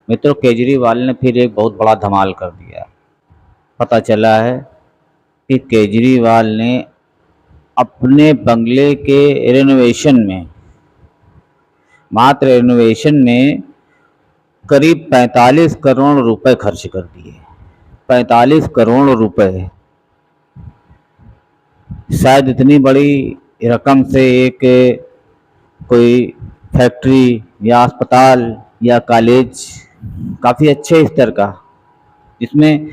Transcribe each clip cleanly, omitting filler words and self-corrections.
मित्रों, केजरीवाल ने फिर एक बहुत बड़ा धमाल कर दिया। पता चला है कि केजरीवाल ने अपने बंगले के रेनोवेशन में, मात्र रेनोवेशन में करीब 45 करोड़ रुपए खर्च कर दिए। 45 करोड़ रुपए, शायद इतनी बड़ी रकम से एक कोई फैक्ट्री या अस्पताल या कॉलेज काफ़ी अच्छे स्तर का, जिसमें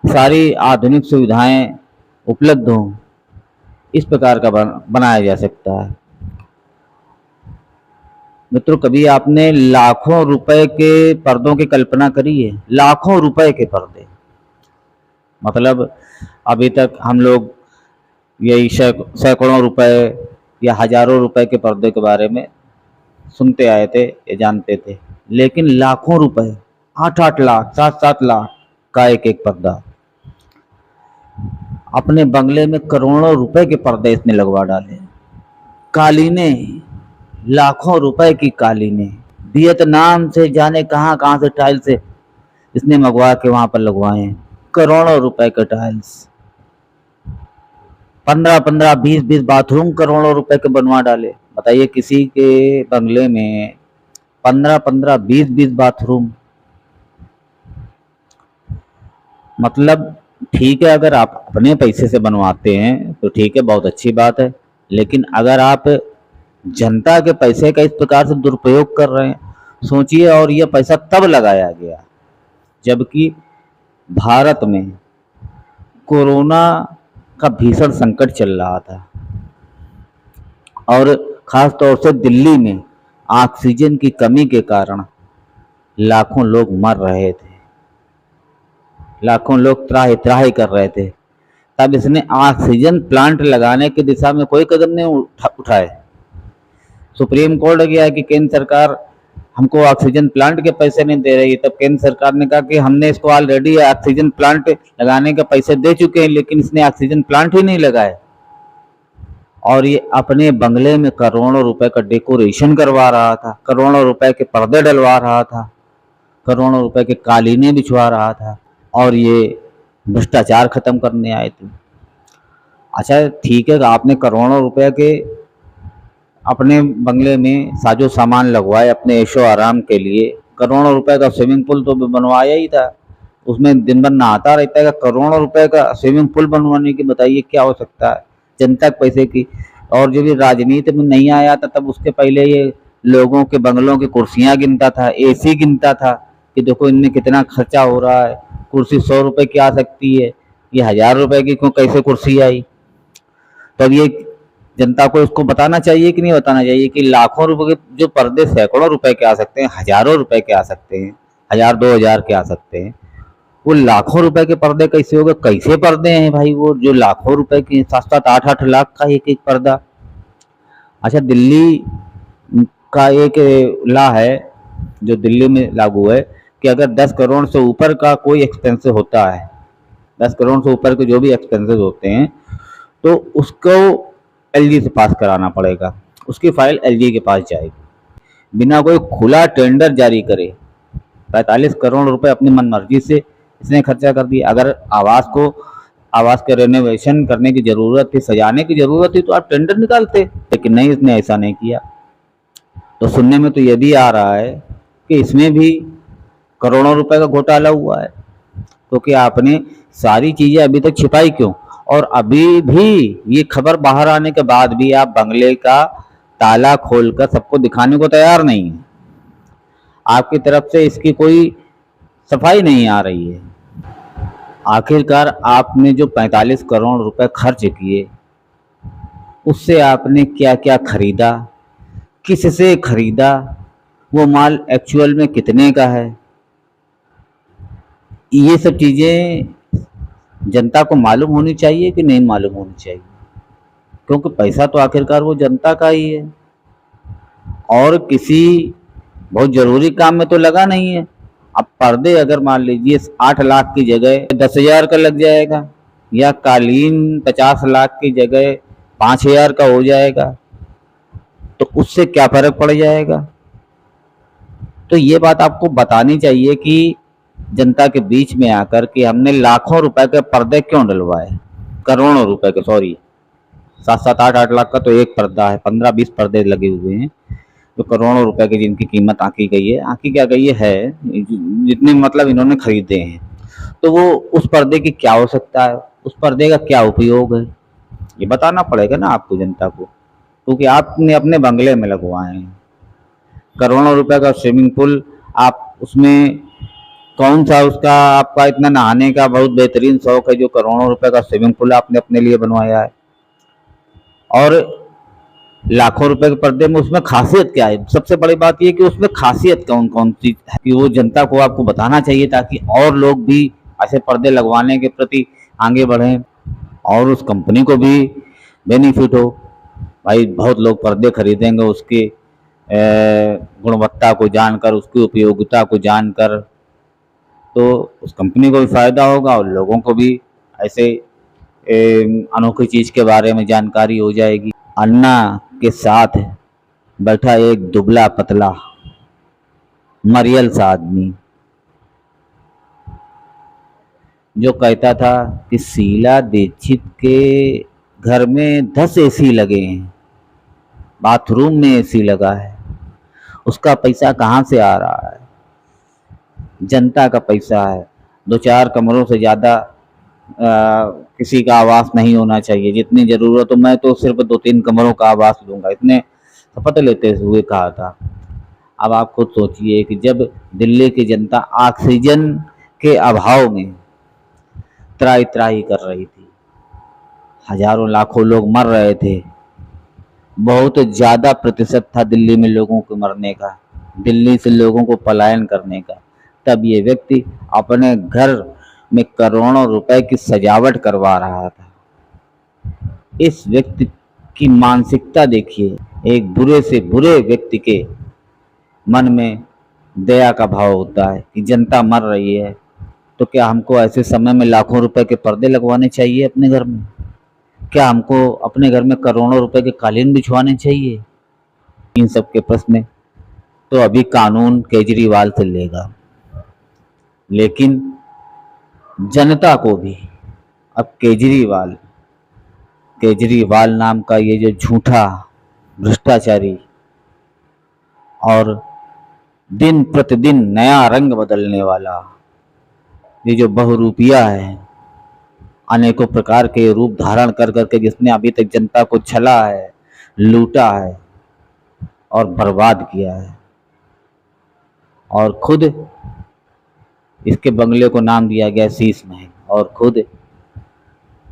सारी आधुनिक सुविधाएं उपलब्ध हों, इस प्रकार का बनाया जा सकता है। मित्रों, कभी आपने लाखों रुपए के पर्दों की कल्पना करी है? लाखों रुपए के पर्दे, मतलब अभी तक हम लोग यही सैकड़ों रुपए या हजारों रुपए के पर्दे के बारे में सुनते आए थे या जानते थे, लेकिन लाखों रुपए, 8-8 लाख, 7-7 लाख का एक एक पर्दा। अपने बंगले में करोड़ों रुपए के पर्दे इसने लगवा डाले। कालीनें, लाखों रुपए की कालीनें, वियतनाम से जाने कहां कहां से टाइल्स से इसने मंगवा के वहां पर लगवाए हैं। करोड़ों रुपए के टाइल्स, 15-15, 20-20 बाथरूम करोड़ों रुपए के बनवा डाले। बताइए, किसी के बंगले में 15-15, 20-20 बाथरूम, मतलब ठीक है, अगर आप अपने पैसे से बनवाते हैं तो ठीक है, बहुत अच्छी बात है। लेकिन अगर आप जनता के पैसे का इस प्रकार से दुरुपयोग कर रहे हैं, सोचिए। और यह पैसा तब लगाया गया जबकि भारत में कोरोना का भीषण संकट चल रहा था और खास तौर से दिल्ली में ऑक्सीजन की कमी के कारण लाखों लोग मर रहे थे, लाखों लोग त्राहि त्राहि कर रहे थे। तब इसने ऑक्सीजन प्लांट लगाने की दिशा में कोई कदम नहीं उठाए। सुप्रीम कोर्ट गया कि केंद्र सरकार हमको ऑक्सीजन प्लांट के पैसे नहीं दे रही। तब केंद्र सरकार ने कहा कि हमने इसको ऑलरेडी ऑक्सीजन प्लांट लगाने के पैसे दे चुके हैं, लेकिन इसने ऑक्सीजन प्लांट ही नहीं लगाए। और ये अपने बंगले में करोड़ों रुपए का डेकोरेशन करवा रहा था, करोड़ों रुपए के पर्दे डलवा रहा था, करोड़ों रुपए के कालीनें बिछवा रहा था, और ये भ्रष्टाचार खत्म करने आए थे। अच्छा ठीक है, आपने करोड़ों रुपए के अपने बंगले में साजो सामान लगवाए अपने ऐशो आराम के लिए। करोड़ों रुपए का स्विमिंग पूल तो बनवाया ही था, उसमें दिन भर नहाता रहता है। करोड़ों रुपए का स्विमिंग पूल बनवाने की बताइए क्या हो सकता है जनता के पैसे की। और जब ये राजनीति में नहीं आया था तब उसके पहले ये लोगों के बंगलों की कुर्सियां गिनता था, एसी गिनता था कि देखो इनमें कितना खर्चा हो रहा है। कुर्सी 100 रुपए की आ सकती है, ये 1000 रुपए की क्यों कैसे कुर्सी आई। तब ये जनता को इसको बताना चाहिए कि नहीं बताना चाहिए कि लाखों रुपए के जो पर्दे सैकड़ों रुपए के आ सकते हैं, हजारों रुपए के आ सकते हैं, 1000-2000 के आ सकते हैं, वो लाखों रुपए के पर्दे कैसे हो गए? कैसे पर्दे हैं भाई वो जो लाखों रुपए के, 7-7, 8-8 लाख का एक एक पर्दा। अच्छा, दिल्ली का एक लॉ है जो दिल्ली में लागू है कि अगर 10 करोड़ से ऊपर का कोई एक्सपेंस होता है, 10 करोड़ से ऊपर के जो भी एक्सपेंसेस होते हैं, तो उसको एलजी से पास कराना पड़ेगा। उसकी फाइल एलजी के पास जाएगी बिना कोई खुला टेंडर जारी करे। 45 करोड़ रुपए अपनी मनमर्जी से इसने खर्चा कर दिया। अगर आवास के रेनोवेशन करने की जरूरत थी, सजाने की जरूरत थी, तो आप टेंडर निकालते, लेकिन नहीं, इसने ऐसा नहीं किया। तो सुनने में तो यह भी आ रहा है कि इसमें भी करोड़ों रुपए का घोटाला हुआ है। क्योंकि आपने सारी चीजें अभी तक छिपाई क्यों? और अभी भी ये खबर बाहर आने के बाद भी आप बंगले का ताला खोलकर सबको दिखाने को तैयार नहीं है। आपकी तरफ से इसकी कोई सफाई नहीं आ रही है। आखिरकार आपने जो 45 करोड़ रुपए खर्च किए, उससे आपने क्या क्या खरीदा, किससे खरीदा, वो माल एक्चुअल में कितने का है, ये सब चीजें जनता को मालूम होनी चाहिए कि नहीं मालूम होनी चाहिए। क्योंकि पैसा तो आखिरकार वो जनता का ही है और किसी बहुत जरूरी काम में तो लगा नहीं है। अब पर्दे अगर मान लीजिए 8 लाख की जगह 10,000 का लग जाएगा, या कालीन 50 लाख की जगह 5,000 का हो जाएगा, तो उससे क्या फर्क पड़ जाएगा? तो ये बात आपको बतानी चाहिए कि जनता के बीच में आकर कि हमने लाखों रुपए के पर्दे क्यों डलवाए, करोड़ों रुपए के, सॉरी, 7-8 लाख का तो एक पर्दा है, 15-20 पर्दे लगे हुए हैं जो करोड़ों रुपए की, जिनकी कीमत आंकी गई है, आंकी क्या गई है, जितने मतलब इन्होंने खरीदे हैं। तो वो उस पर्दे की क्या हो सकता है, उस पर्दे का क्या उपयोग है, ये बताना पड़ेगा ना आपको, जनता को, क्योंकि आपने अपने बंगले में लगवाए हैं करोड़ों रुपए का स्विमिंग पूल। आप उसमें कौन सा उसका आपका इतना नहाने का बहुत बेहतरीन शौक है जो करोड़ों रुपए का स्विमिंग पूल आपने अपने लिए बनवाया है, और लाखों रुपए के पर्दे में उसमें खासियत क्या है? सबसे बड़ी बात यह कि उसमें खासियत कौन कौन सी है कि वो जनता को आपको बताना चाहिए, ताकि और लोग भी ऐसे पर्दे लगवाने के प्रति आगे बढ़ें और उस कंपनी को भी बेनिफिट हो। भाई बहुत लोग पर्दे खरीदेंगे उसकी गुणवत्ता को जानकर, उसकी उपयोगिता को जानकर, तो उस कंपनी को भी फायदा होगा और लोगों को भी ऐसे अनोखी चीज के बारे में जानकारी हो जाएगी। अन्ना के साथ बैठा एक दुबला पतला मरियल सा आदमी जो कहता था कि शीला दीक्षित के घर में 10 एसी लगे हैं, बाथरूम में एसी लगा है, उसका पैसा कहाँ से आ रहा है? जनता का पैसा है। 2-4 कमरों से ज़्यादा किसी का आवास नहीं होना चाहिए, जितनी ज़रूरत हो। मैं तो सिर्फ 2-3 कमरों का आवास लूँगा, इतने शपथ लेते हुए कहा था। अब आप खुद सोचिए कि जब दिल्ली की जनता ऑक्सीजन के अभाव में त्राही त्राही कर रही थी, हजारों लाखों लोग मर रहे थे, बहुत ज़्यादा प्रतिशत था दिल्ली में लोगों के मरने का, दिल्ली से लोगों को पलायन करने का, तब ये व्यक्ति अपने घर में करोड़ों रुपए की सजावट करवा रहा था। इस व्यक्ति की मानसिकता देखिए, एक बुरे से बुरे व्यक्ति के मन में दया का भाव होता है कि जनता मर रही है, तो क्या हमको ऐसे समय में लाखों रुपए के पर्दे लगवाने चाहिए अपने घर में? क्या हमको अपने घर में करोड़ों रुपए के कालीन बिछवाने चाहिए? इन सब के प्रश्न तो अभी कानून केजरीवाल से लेगा, लेकिन जनता को भी अब केजरीवाल नाम का ये जो झूठा भ्रष्टाचारी और दिन प्रतिदिन नया रंग बदलने वाला ये जो बहुरूपिया है, अनेकों प्रकार के रूप धारण कर करके जिसने अभी तक जनता को छला है, लूटा है और बर्बाद किया है, और खुद इसके बंगले को नाम दिया गया शीश महल, और खुद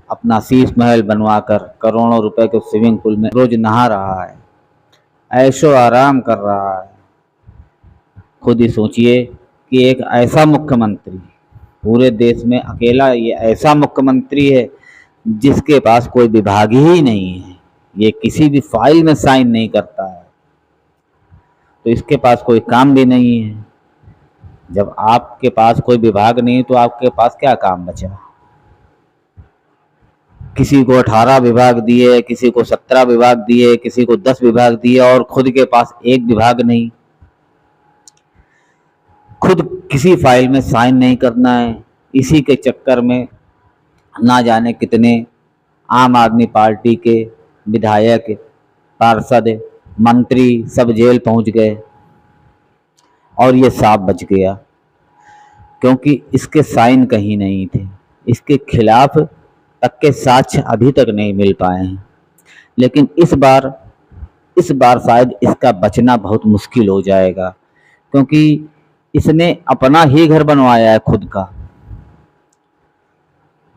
अपना शीश महल बनवाकर करोड़ों रुपए के स्विमिंग पूल में रोज नहा रहा है, ऐशो आराम कर रहा है। खुद ही सोचिए कि एक ऐसा मुख्यमंत्री, पूरे देश में अकेला ये ऐसा मुख्यमंत्री है जिसके पास कोई विभाग ही नहीं है, ये किसी भी फाइल में साइन नहीं करता है, तो इसके पास कोई काम भी नहीं है। जब आपके पास कोई विभाग नहीं तो आपके पास क्या काम बचा? किसी को 18 विभाग दिए, किसी को 17 विभाग दिए, किसी को 10 विभाग दिए, और खुद के पास एक विभाग नहीं। खुद किसी फाइल में साइन नहीं करना है। इसी के चक्कर में ना जाने कितने आम आदमी पार्टी के विधायक, पार्षद, मंत्री सब जेल पहुंच गए, और ये सांप बच गया क्योंकि इसके साइन कहीं नहीं थे। इसके खिलाफ तक के साक्ष्य अभी तक नहीं मिल पाए हैं, लेकिन इस बार शायद इसका बचना बहुत मुश्किल हो जाएगा, क्योंकि इसने अपना ही घर बनवाया है खुद का,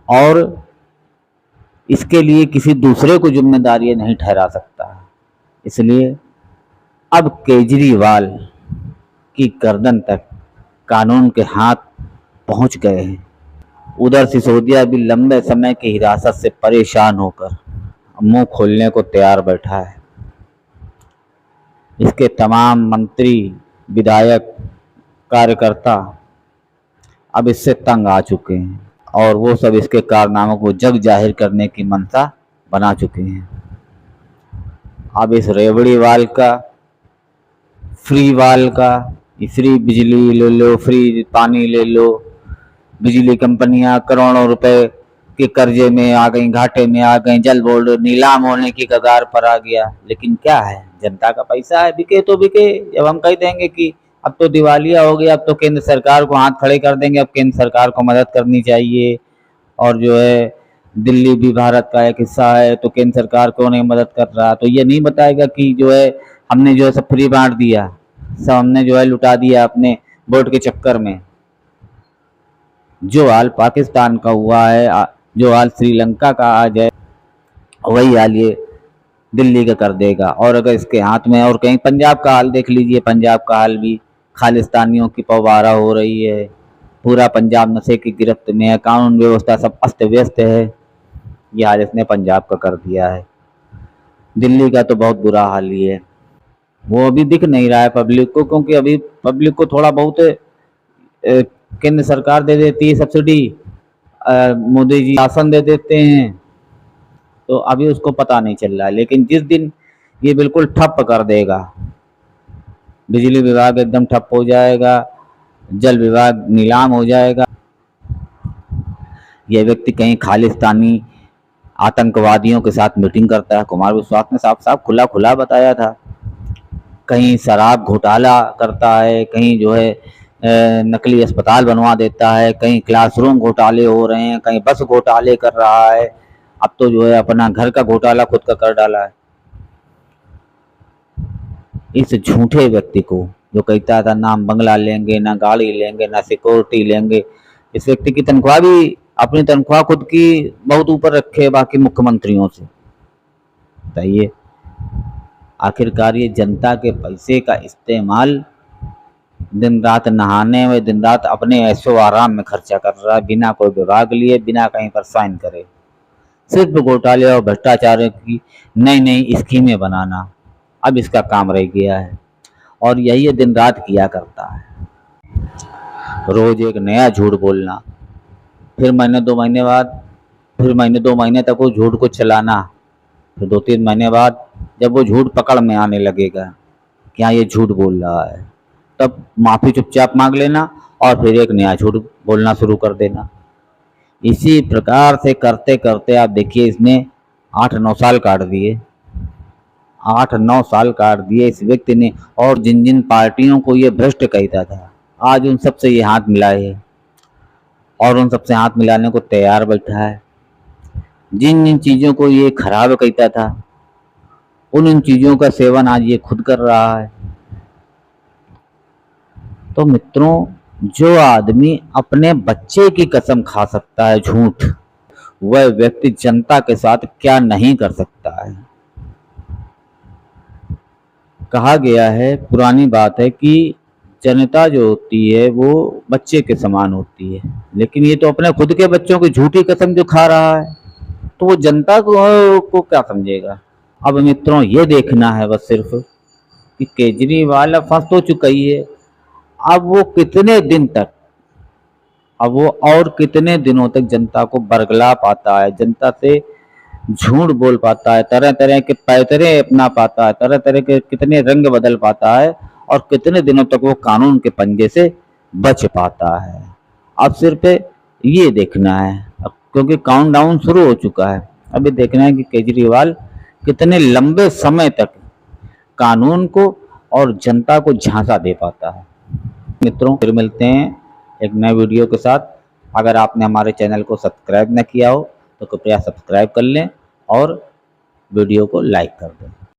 और इसके लिए किसी दूसरे को जिम्मेदारी नहीं ठहरा सकता। इसलिए अब केजरीवाल की गर्दन तक कानून के हाथ पहुंच गए हैं। उधर सिसोदिया भी लंबे समय की हिरासत से परेशान होकर मुंह खोलने को तैयार बैठा है। इसके तमाम मंत्री, विधायक, कार्यकर्ता अब इससे तंग आ चुके हैं, और वो सब इसके कारनामों को जग जाहिर करने की मंशा बना चुके हैं। अब इस रेवड़ीवाल का, फ्रीवाल का, फ्री बिजली ले लो, फ्री पानी ले लो। बिजली कंपनियां करोड़ों रुपए के कर्जे में आ गई, घाटे में आ गई, जल बोर्ड नीलाम होने की कगार पर आ गया। लेकिन क्या है, जनता का पैसा है, बिके तो बिके। जब हम कह देंगे कि अब तो दिवालिया हो गया, अब तो केंद्र सरकार को हाथ खड़े कर देंगे, अब केंद्र सरकार को मदद करनी चाहिए, और जो है दिल्ली भी भारत का एक हिस्सा है, तो केंद्र सरकार क्यों नहीं मदद कर रहा। तो ये नहीं बताएगा कि जो है हमने जो है सब फ्री बांट दिया, सब हमने जो है लुटा दिया अपने वोट के चक्कर में। जो हाल पाकिस्तान का हुआ है, जो हाल श्रीलंका का आज है, वही हाल ये दिल्ली का कर देगा। और अगर इसके हाथ में, और कहीं पंजाब का हाल देख लीजिए, पंजाब का हाल भी खालिस्तानियों की पवारा हो रही है। पूरा पंजाब नशे की गिरफ्त में है, कानून व्यवस्था सब अस्त व्यस्त है। ये हाल इसने पंजाब का कर दिया है। दिल्ली का तो बहुत बुरा हाल ही है। वो अभी दिख नहीं रहा है पब्लिक को, क्योंकि अभी पब्लिक को थोड़ा बहुत केंद्र सरकार दे देती है सब्सिडी, मोदी जी शासन दे देते हैं, तो अभी उसको पता नहीं चल रहा है। लेकिन जिस दिन ये बिल्कुल ठप कर देगा, बिजली विभाग एकदम ठप हो जाएगा, जल विभाग नीलाम हो जाएगा, यह व्यक्ति कहीं खालिस्तानी आतंकवादियों के साथ मीटिंग करता है। कुमार विश्वास ने साफ साफ खुला खुला बताया था। कहीं शराब घोटाला करता है, कहीं जो है नकली अस्पताल बनवा देता है, कहीं क्लासरूम घोटाले हो रहे हैं, कहीं बस घोटाले कर रहा है, अब तो जो है अपना घर का घोटाला खुद का कर डाला है। इस झूठे व्यक्ति को जो कहता था ना हम बंगला लेंगे, ना गाड़ी लेंगे, ना सिक्योरिटी लेंगे, इस व्यक्ति की तनख्वाह भी, अपनी तनख्वाह खुद की बहुत ऊपर रखे बाकी मुख्यमंत्रियों से। बताइए, आखिरकार ये जनता के पैसे का इस्तेमाल दिन रात नहाने में, दिन रात अपने ऐशो आराम में खर्चा कर रहा है, बिना कोई विभाग लिए, बिना कहीं पर साइन करे। सिर्फ घोटाले और भ्रष्टाचार की नई नई स्कीमें बनाना अब इसका काम रह गया है, और यही ये दिन रात किया करता है। रोज एक नया झूठ बोलना, फिर महीने दो महीने बाद, फिर महीने दो महीने तक वो झूठ को चलाना, फिर दो तीन महीने बाद जब वो झूठ पकड़ में आने लगेगा कि हाँ ये झूठ बोल रहा है, तब माफ़ी चुपचाप मांग लेना और फिर एक नया झूठ बोलना शुरू कर देना। इसी प्रकार से करते करते आप देखिए इसने 8-9 साल काट दिए, 8-9 साल काट दिए इस व्यक्ति ने। और जिन जिन पार्टियों को ये भ्रष्ट कहता था, आज उन सबसे ये हाथ मिलाए है, और उन सबसे हाथ मिलाने को तैयार बैठा है। जिन जिन चीज़ों को ये खराब कहता था, उन चीज़ों का सेवन आज ये खुद कर रहा है। तो मित्रों, जो आदमी अपने बच्चे की कसम खा सकता है झूठ, वह व्यक्ति जनता के साथ क्या नहीं कर सकता है। कहा गया है, पुरानी बात है कि जनता जो होती है वो बच्चे के समान होती है, लेकिन ये तो अपने खुद के बच्चों की झूठी कसम जो खा रहा है, तो वो जनता को क्या समझेगा। अब मित्रों, ये देखना है बस सिर्फ कि केजरीवाल फंस तो चुका ही है, अब वो कितने दिन तक, अब वो और कितने दिनों तक जनता को बरगला पाता है, जनता से झूठ बोल पाता है, तरह तरह के पैतरे अपना पाता है, तरह तरह के कितने रंग बदल पाता है, और कितने दिनों तक वो कानून के पंजे से बच पाता है। अब सिर्फ ये देखना है, अब क्योंकि काउंटडाउन शुरू हो चुका है, अभी देखना है कि केजरीवाल कितने लंबे समय तक कानून को और जनता को झांसा दे पाता है। मित्रों, फिर मिलते हैं एक नए वीडियो के साथ। अगर आपने हमारे चैनल को सब्सक्राइब न किया हो तो कृपया सब्सक्राइब कर लें और वीडियो को लाइक कर दें।